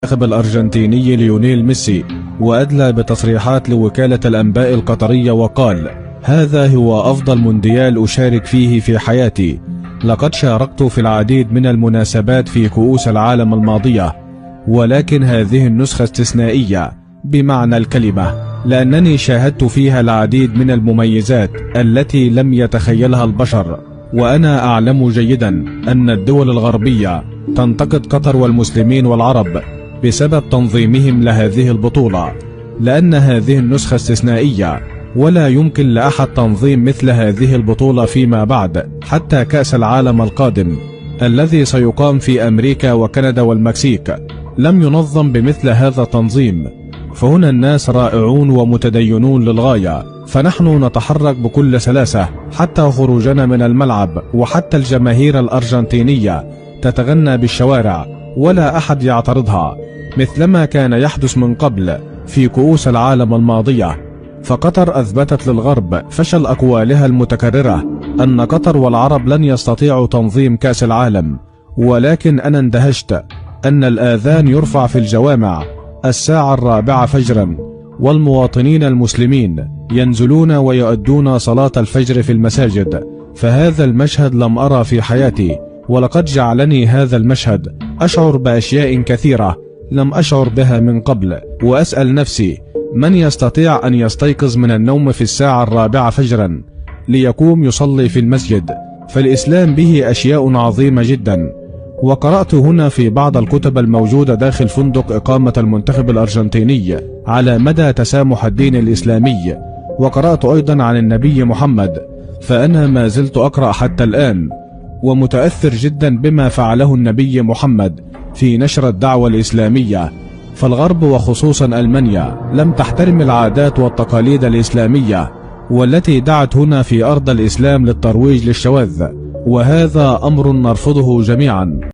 المنتخب الأرجنتيني ليونيل ميسي، وأدلى بتصريحات لوكالة الأنباء القطرية وقال: هذا هو أفضل مونديال أشارك فيه في حياتي. لقد شاركت في العديد من المناسبات في كؤوس العالم الماضية، ولكن هذه النسخة استثنائية بمعنى الكلمة، لأنني شاهدت فيها العديد من المميزات التي لم يتخيلها البشر. وأنا أعلم جيدا أن الدول الغربية تنتقد قطر والمسلمين والعرب بسبب تنظيمهم لهذه البطولة، لأن هذه النسخة استثنائية، ولا يمكن لأحد تنظيم مثل هذه البطولة فيما بعد، حتى كأس العالم القادم الذي سيقام في أمريكا وكندا والمكسيك لم ينظم بمثل هذا التنظيم. فهنا الناس رائعون ومتدينون للغاية، فنحن نتحرك بكل سلاسة حتى خروجنا من الملعب، وحتى الجماهير الأرجنتينية تتغنى بالشوارع ولا أحد يعترضها، مثلما كان يحدث من قبل في كؤوس العالم الماضية. فقطر أثبتت للغرب فشل أقوالها المتكررة أن قطر والعرب لن يستطيعوا تنظيم كأس العالم، ولكن أنا اندهشت أن الآذان يرفع في الجوامع 4:00 فجرا، والمواطنين المسلمين ينزلون ويؤدون صلاة الفجر في المساجد. فهذا المشهد لم أرى في حياتي، ولقد جعلني هذا المشهد أشعر بأشياء كثيرة لم أشعر بها من قبل، وأسأل نفسي: من يستطيع أن يستيقظ من النوم في 4:00 فجرا ليقوم يصلي في المسجد؟ فالإسلام به أشياء عظيمة جدا. وقرأت هنا في بعض الكتب الموجودة داخل فندق إقامة المنتخب الأرجنتيني على مدى تسامح الدين الإسلامي، وقرأت أيضا عن النبي محمد، فأنا ما زلت أقرأ حتى الآن، ومتأثر جدا بما فعله النبي محمد في نشر الدعوة الإسلامية. فالغرب وخصوصا ألمانيا لم تحترم العادات والتقاليد الإسلامية، والتي دعت هنا في أرض الإسلام للترويج للشواذ، وهذا أمر نرفضه جميعا.